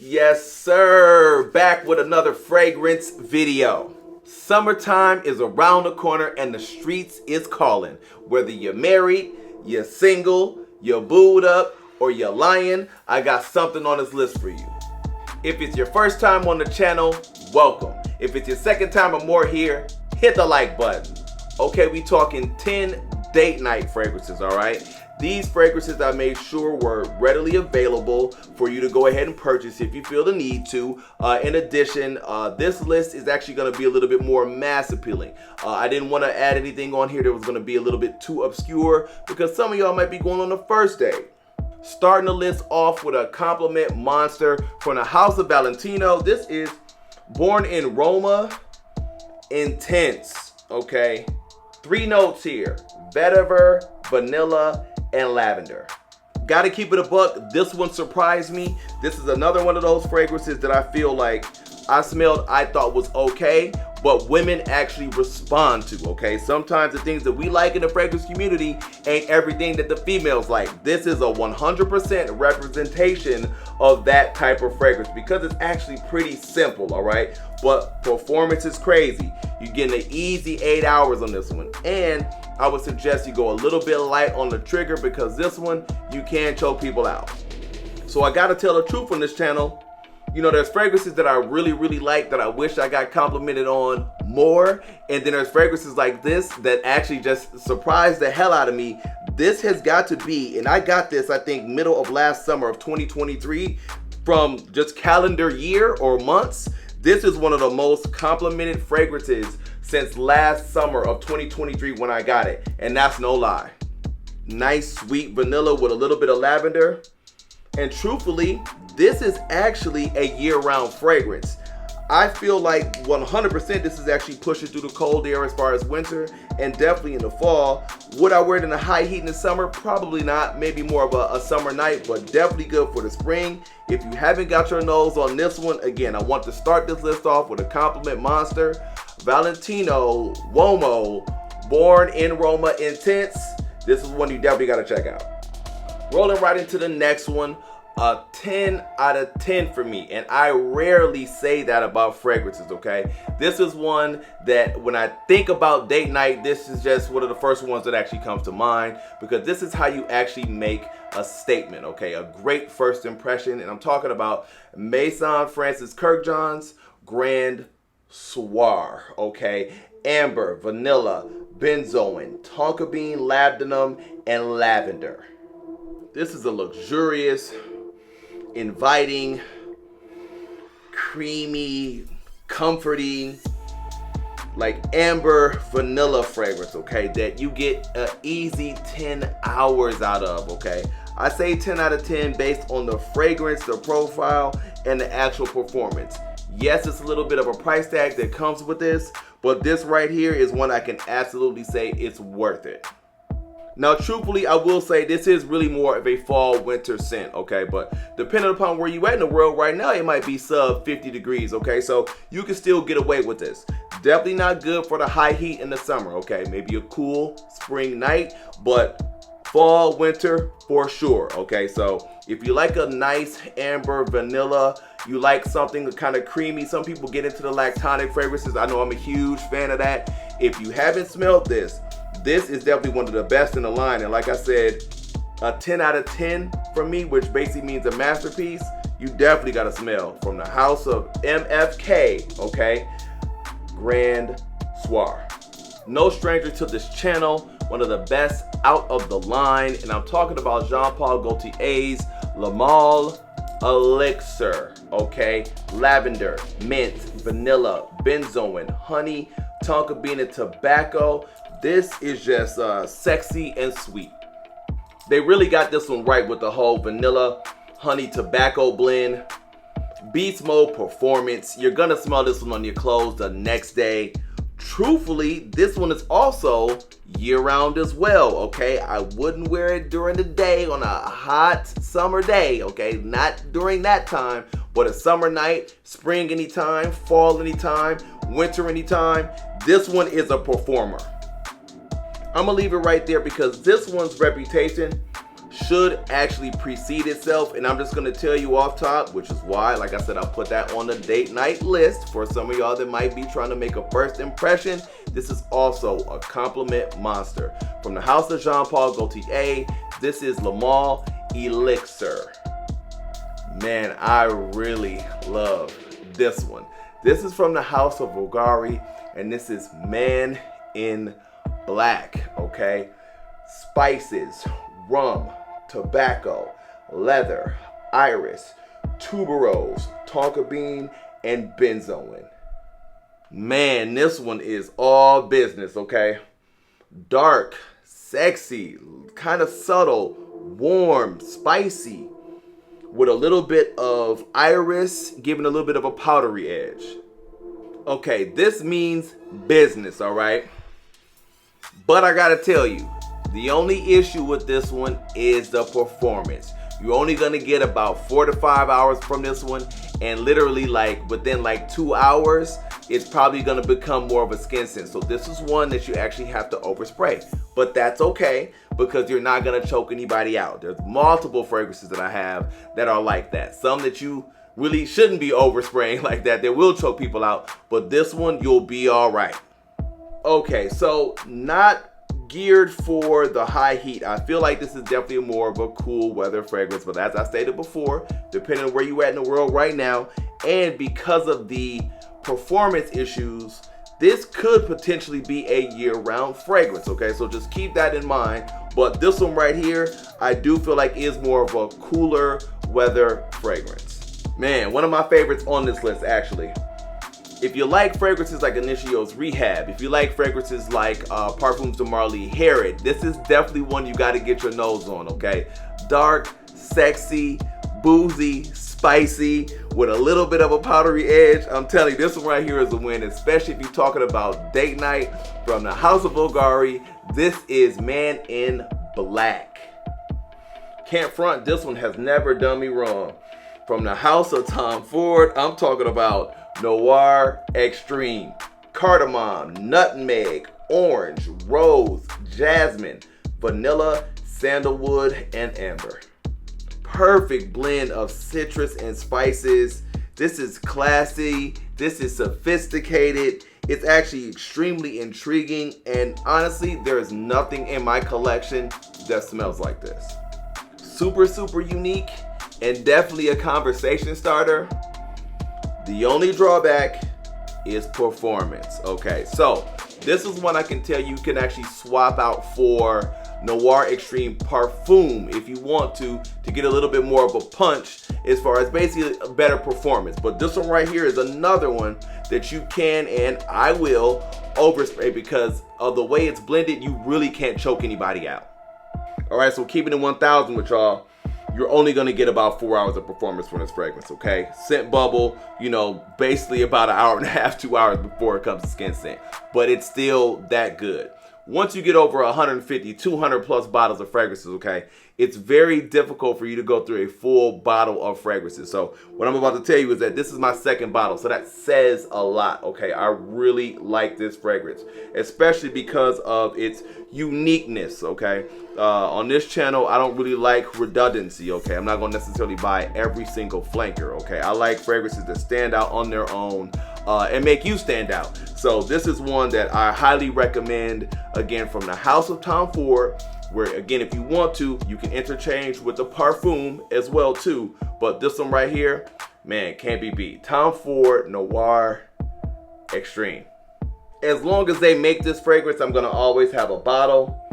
Yes, sir. Back with another fragrance video. Summertime is around the corner and the streets is calling. Whether you're married, you're single, you're booed up, or you're lying, I got something on this list for you. If it's your first time on the channel, welcome. If it's your second time or more here, hit the like button. Okay, we talking 10 date night fragrances, all right? These fragrances I made sure were readily available for you to go ahead and purchase if you feel the need to. In addition, this list is actually going to be a little bit more mass appealing. I didn't want to add anything on here that was going to be a little bit too obscure because some of y'all might be going on the first date. Starting the list off with a compliment monster from the house of Valentino. This is Born in Roma, Intense, okay? 3 notes here: vetiver, vanilla, and lavender. Gotta keep it a buck. This one surprised me. This is another one of those fragrances that I feel like I smelled, I thought was okay, but women actually respond to, okay? Sometimes the things that we like in the fragrance community ain't everything that the females like. This is a 100% representation of that type of fragrance because it's actually pretty simple, all right? But performance is crazy. You're getting an easy 8 hours on this one. And I would suggest you go a little bit light on the trigger because this one, you can choke people out. So I gotta tell the truth on this channel. You know, there's fragrances that I really like that I wish I got complimented on more. And then there's fragrances like this that actually just surprised the hell out of me. This has got to be, and I got this, I think, middle of last summer of 2023 from just calendar year or months. This is one of the most complimented fragrances since last summer of 2023 when I got it. And that's no lie. Nice, sweet vanilla with a little bit of lavender. And truthfully, this is actually a year-round fragrance. I feel like 100% this is actually pushing through the cold air as far as winter and definitely in the fall. Would I wear it in the high heat in the summer? Probably not. Maybe more of a summer night, but definitely good for the spring. If you haven't got your nose on this one, again, I want to start this list off with a compliment monster. Valentino UOMO, Born in Roma, Intense. This is one you definitely got to check out. Rolling right into the next one. A 10 out of 10 for me, and I rarely say that about fragrances, okay? This is one that when I think about date night, this is just one of the first ones that actually comes to mind because this is how you actually make a statement, okay? A great first impression, and I'm talking about Maison Francis Kurkdjian's Grand Soir, okay? Amber, vanilla, benzoin, tonka bean, labdanum, and lavender. This is a luxurious, inviting, creamy, comforting, like amber vanilla fragrance, okay, that you get an easy 10 hours out of, okay? I say 10 out of 10 based on the fragrance, the profile, and the actual performance. Yes, it's a little bit of a price tag that comes with this, but this right here is one I can absolutely say it's worth it. Now, truthfully, I will say this is really more of a fall winter scent, okay? But depending upon where you at in the world right now, it might be sub 50 degrees, okay? So you can still get away with this. Definitely not good for the high heat in the summer, okay? Maybe a cool spring night, but fall, winter for sure, okay? So if you like a nice amber vanilla, you like something kind of creamy, some people get into the lactonic fragrances. I know I'm a huge fan of that. If you haven't smelled this, this is definitely one of the best in the line. And like I said, a 10 out of 10 from me, which basically means a masterpiece. You definitely got to smell from the house of MFK, okay? Grand Soir. No stranger to this channel, one of the best out of the line. And I'm talking about Jean Paul Gaultier's Le Male Elixir, okay? Lavender, mint, vanilla, benzoin, honey, tonka bean, and tobacco. This is just sexy and sweet. They really got this one right with the whole vanilla, honey, tobacco blend. Beast mode performance. You're gonna smell this one on your clothes the next day. Truthfully, this one is also year-round as well, okay? I wouldn't wear it during the day on a hot summer day, okay? Not during that time, but a summer night, spring anytime, fall anytime, winter anytime. This one is a performer. I'm gonna leave it right there because this one's reputation should actually precede itself. And I'm just gonna tell you off top, which is why, like I said, I'll put that on the date night list for some of y'all that might be trying to make a first impression. This is also a compliment monster. From the house of Jean Paul Gaultier, this is Le Male Elixir. Man, I really love this one. This is from the house of Bulgari, and this is Man in Black, okay? Spices, rum, tobacco, leather, iris, tuberose, tonka bean, and benzoin. Man, this one is all business, okay? Dark, sexy, kind of subtle, warm, spicy, with a little bit of iris, giving a little bit of a powdery edge. Okay, this means business, all right? But I gotta tell you, the only issue with this one is the performance. You're only gonna get about 4 to 5 hours from this one, and literally like within like 2 hours, it's probably gonna become more of a skin scent. So this is one that you actually have to overspray. But that's okay, because you're not gonna choke anybody out. There's multiple fragrances that I have that are like that. Some that you really shouldn't be overspraying like that. They will choke people out, but this one, you'll be all right. Okay, so not geared for the high heat. I feel like this is definitely more of a cool weather fragrance, but as I stated before, depending on where you at in the world right now, and because of the performance issues, this could potentially be a year-round fragrance, okay? So just keep that in mind. But this one right here, I do feel like is more of a cooler weather fragrance. Man, one of my favorites on this list, actually. If you like fragrances like Initio's Rehab, if you like fragrances like Parfums de Marly Herod, this is definitely one you got to get your nose on, okay? Dark, sexy, boozy, spicy, with a little bit of a powdery edge. I'm telling you, this one right here is a win, especially if you're talking about date night. From the house of Bulgari, this is Man in Black. Can't front, this one has never done me wrong. From the house of Tom Ford, I'm talking about Noir Extreme. Cardamom, nutmeg, orange, rose, jasmine, vanilla, sandalwood, and amber. Perfect blend of citrus and spices. This is classy. This is sophisticated. It's actually extremely intriguing. And honestly, there is nothing in my collection that smells like this. Super, super unique and definitely a conversation starter. The only drawback is performance. Okay, so this is one I can tell you can actually swap out for Noir Extreme Parfum if you want to get a little bit more of a punch as far as basically a better performance. But this one right here is another one that you can, and I will, overspray because of the way it's blended. You really can't choke anybody out. All right, so keeping it 1000 with y'all, you're only gonna get about 4 hours of performance from this fragrance, okay? Scent bubble, you know, basically about an hour and a half, 2 hours before it comes to skin scent. But it's still that good. Once you get over 150, 200 plus bottles of fragrances, okay, it's very difficult for you to go through a full bottle of fragrances. So what I'm about to tell you is that this is my second bottle. So that says a lot, okay? I really like this fragrance, especially because of its uniqueness, okay? On this channel, I don't really like redundancy, okay? I'm not gonna necessarily buy every single flanker, okay? I like fragrances that stand out on their own and make you stand out. So this is one that I highly recommend, again, from the house of Tom Ford, where again, if you want to, you can interchange with the Parfum as well too. But this one right here, man, can't be beat. Tom Ford Noir Extreme. As long as they make this fragrance, I'm gonna always have a bottle.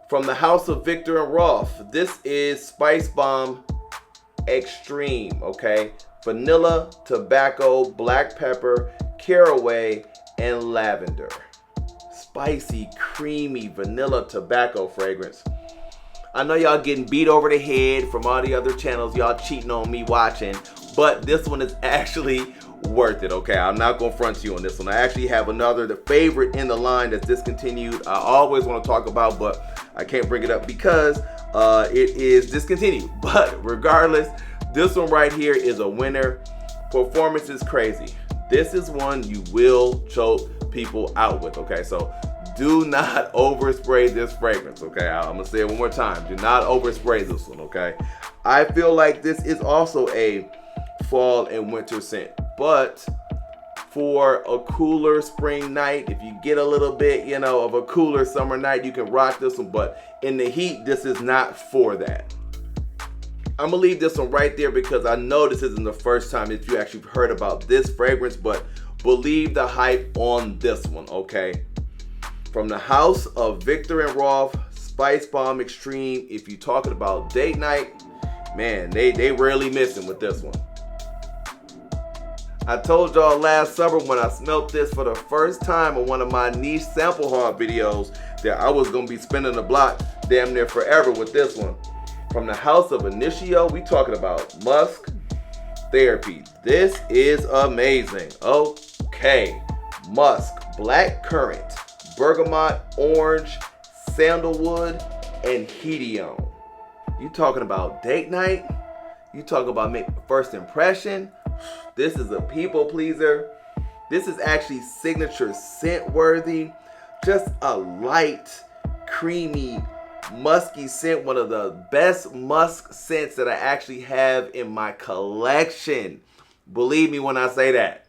From the house of Viktor and Rolf, this is Spicebomb Extreme, okay? Vanilla, tobacco, black pepper, caraway, and lavender. Spicy, creamy vanilla tobacco fragrance. I know y'all getting beat over the head from all the other channels, y'all cheating on me watching, but this one is actually worth it, okay? I'm not gonna front you on this one. I actually have another, the favorite in the line that's discontinued. I always want to talk about, but I can't bring it up because it is discontinued. But regardless, this one right here is a winner. Performance is crazy. This is one you will choke people out with, okay? So do not overspray this fragrance, okay? I'm gonna say it one more time. Do not overspray this one, okay? I feel like this is also a fall and winter scent, but for a cooler spring night, if you get a little bit, you know, of a cooler summer night, you can rock this one, but in the heat, this is not for that. I'm gonna leave this one right there because I know this isn't the first time that you actually heard about this fragrance, but believe the hype on this one, okay? From the house of Viktor and Rolf Spicebomb Extreme, if you're talking about date night, man, they rarely missing with this one. I told y'all last summer when I smelled this for the first time on one of my niche sample haul videos that I was gonna be spinning the block damn near forever with this one. From the house of Initio, we talking about Musk Therapy. This is amazing. Okay, musk, black currant, bergamot, orange, sandalwood, and hedione. You talking about date night? You talking about first impression? This is a people pleaser. This is actually signature scent worthy. Just a light, creamy, musky scent. One of the best musk scents that I actually have in my collection. Believe me when I say that.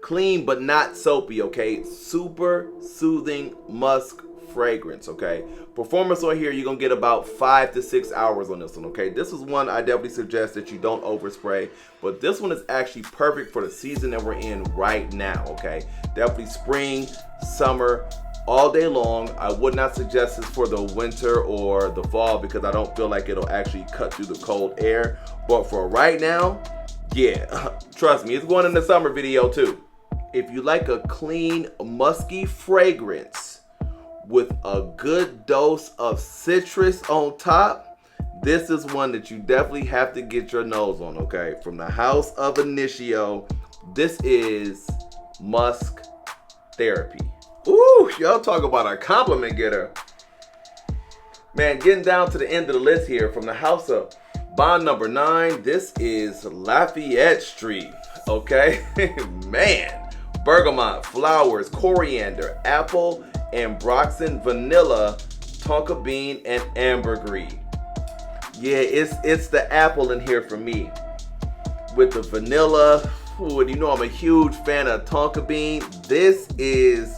Clean but not soapy, okay? Super soothing musk fragrance, okay? Performance on here, you're gonna get about 5 to 6 hours on this one, okay? This is one I definitely suggest that you don't overspray, but this one is actually perfect for the season that we're in right now, okay? Definitely spring, summer, all day long. I would not suggest this for the winter or the fall because I don't feel like it'll actually cut through the cold air, but for right now, yeah, trust me, it's going in the summer video too. If you like a clean, musky fragrance with a good dose of citrus on top, this is one that you definitely have to get your nose on, okay? From the house of Initio, this is Musk Therapy. Ooh, y'all talk about a compliment getter. Man, getting down to the end of the list here, from the house of Bond number 9, this is Lafayette St, okay? Man, bergamot, flowers, coriander, apple, ambroxan, vanilla, tonka bean, and ambergris. Yeah, it's the apple in here for me. With the vanilla, ooh, and you know I'm a huge fan of tonka bean. This is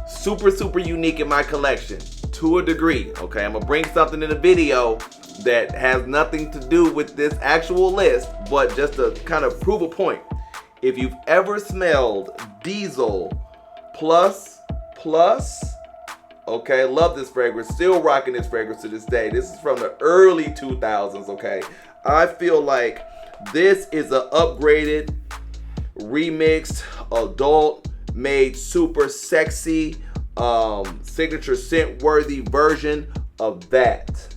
super, super unique in my collection, to a degree, okay? I'm gonna bring something in the video that has nothing to do with this actual list, but just to kind of prove a point. If you've ever smelled Diesel Plus, okay, love this fragrance, still rocking this fragrance to this day. This is from the early 2000s, okay? I feel like this is an upgraded, remixed, adult, made super sexy, signature scent worthy version of that.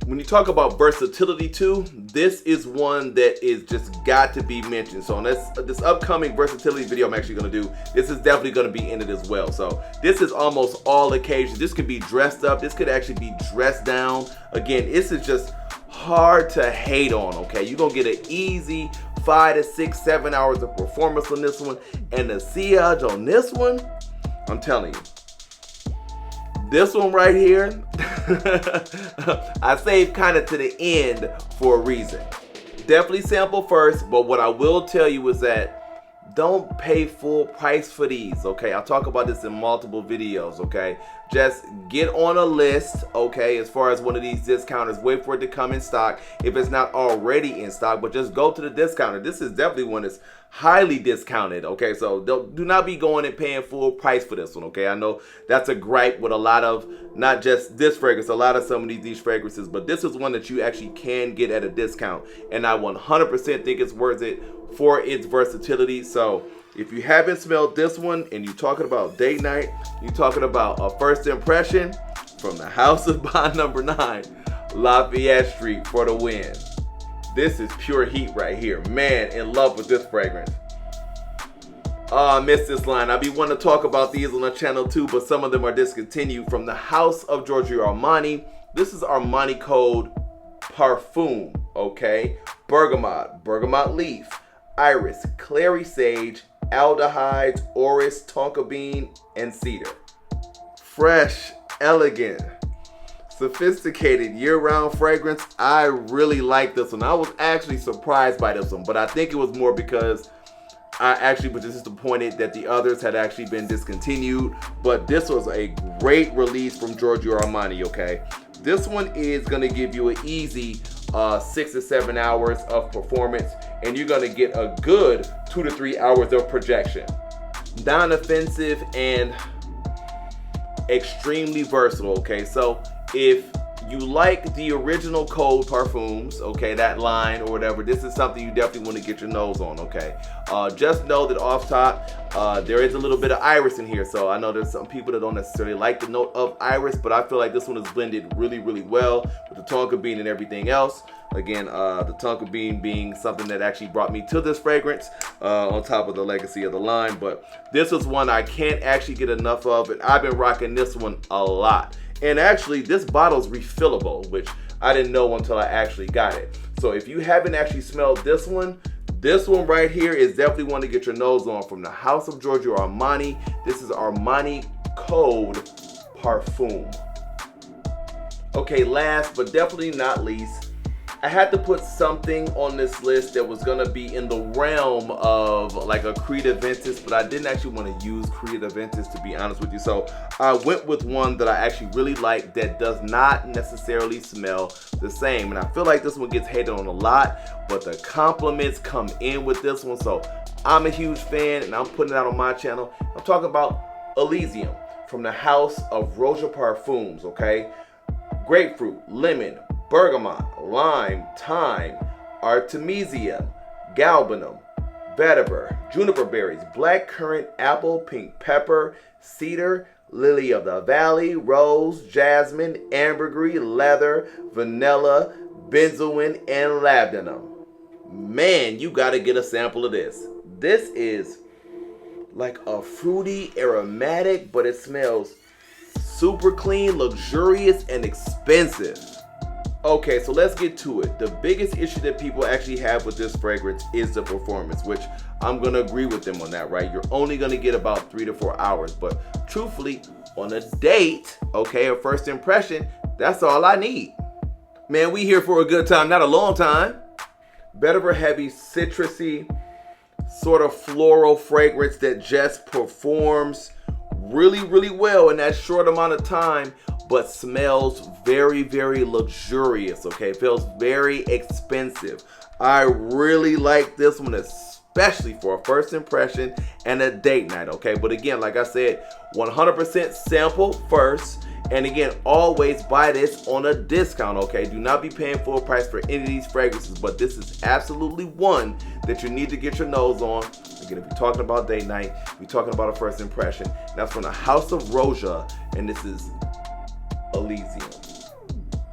When you talk about versatility too, this is one that is just got to be mentioned. So on this upcoming versatility video I'm actually gonna do, this is definitely gonna be in it as well. So this is almost all occasions. This could be dressed up, this could actually be dressed down. Again, this is just hard to hate on, okay? You're gonna get an easy 5 to 6, 7 hours of performance on this one. And the sillage on this one, I'm telling you, this one right here, I saved kind of to the end for a reason. Definitely sample first, but what I will tell you is that don't pay full price for these, okay? I'll talk about this in multiple videos, okay? Just get on a list, okay, as far as one of these discounters. Wait for it to come in stock if it's not already in stock, but just go to the discounter. This is definitely one that's highly discounted, okay? So do not be going and paying full price for this one, okay? I know that's a gripe with a lot of, not just this fragrance, a lot of some of these fragrances, but this is one that you actually can get at a discount, and I 100% think it's worth it for its versatility. So if you haven't smelled this one and you're talking about date night, you're talking about a first impression, from the house of Bond number 9, Lafayette St for the win. This is pure heat right here. Man, in love with this fragrance. Oh, I missed this line. I be wanting to talk about these on the channel too, but some of them are discontinued. From the house of Giorgio Armani, this is Armani Code Parfum, okay? Bergamot, bergamot leaf, iris, clary sage, aldehydes, orris, tonka bean, and cedar. fresh, elegant, sophisticated, year-round fragrance. I really like this one. I was actually surprised by this one, but I think it was more because I actually was just disappointed that the others had actually been discontinued. But this was a great release from Giorgio Armani, okay? This one is gonna give you an easy 6 to 7 hours of performance, and you're gonna get a good 2 to 3 hours of projection. Non-offensive and extremely versatile, okay? So if you like the original Code Parfums, okay, that line or whatever, this is something you definitely want to get your nose on, okay? Just know that off top, there is a little bit of iris in here. So I know there's some people that don't necessarily like the note of iris, but I feel like this one is blended really, really well with the tonka bean and everything else. Again, the tonka bean being something that actually brought me to this fragrance on top of the legacy of the line. But this is one I can't actually get enough of, and I've been rocking this one a lot. And actually, this bottle's refillable, which I didn't know until I actually got it. So if you haven't actually smelled this one right here is definitely one to get your nose on from the house of Giorgio Armani. This is Armani Code Parfum. Okay, last but definitely not least, I had to put something on this list that was gonna be in the realm of like a Creed Aventus, but I didn't actually want to use Creed Aventus, to be honest with you. So I went with one that I actually really like that does not necessarily smell the same. And I feel like this one gets hated on a lot, but the compliments come in with this one. So I'm a huge fan and I'm putting it out on my channel. I'm talking about Elysium from the house of Roja Parfums, okay? Grapefruit, lemon, bergamot, lime, thyme, artemisia, galbanum, vetiver, juniper berries, black currant, apple, pink pepper, cedar, lily of the valley, rose, jasmine, ambergris, leather, vanilla, benzoin, and labdanum. Man, you gotta get a sample of this. This is like a fruity, aromatic, but it smells super clean, luxurious, and expensive. Okay, so let's get to it. The biggest issue that people actually have with this fragrance is the performance, which I'm gonna agree with them on that, right? You're only gonna get about 3 to 4 hours, but truthfully, on a date, okay, a first impression, that's all I need. Man, we here for a good time, not a long time. Vetiver heavy, citrusy, sort of floral fragrance that just performs really, really well in that short amount of time, but smells very, very luxurious, okay? Feels very expensive. I really like this one, especially for a first impression and a date night, okay? But again, like I said, 100% sample first. And again, always buy this on a discount, okay? Do not be paying full price for any of these fragrances, but this is absolutely one that you need to get your nose on. Again, if you're talking about date night, you're talking about a first impression. That's from the house of Roja, and this is Elysium.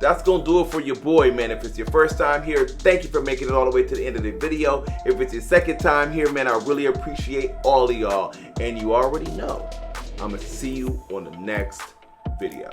That's gonna do it for your boy, man. If it's your first time here, thank you for making it all the way to the end of the video. If it's your second time here, man, I really appreciate all of y'all. And you already know, I'm gonna see you on the next video.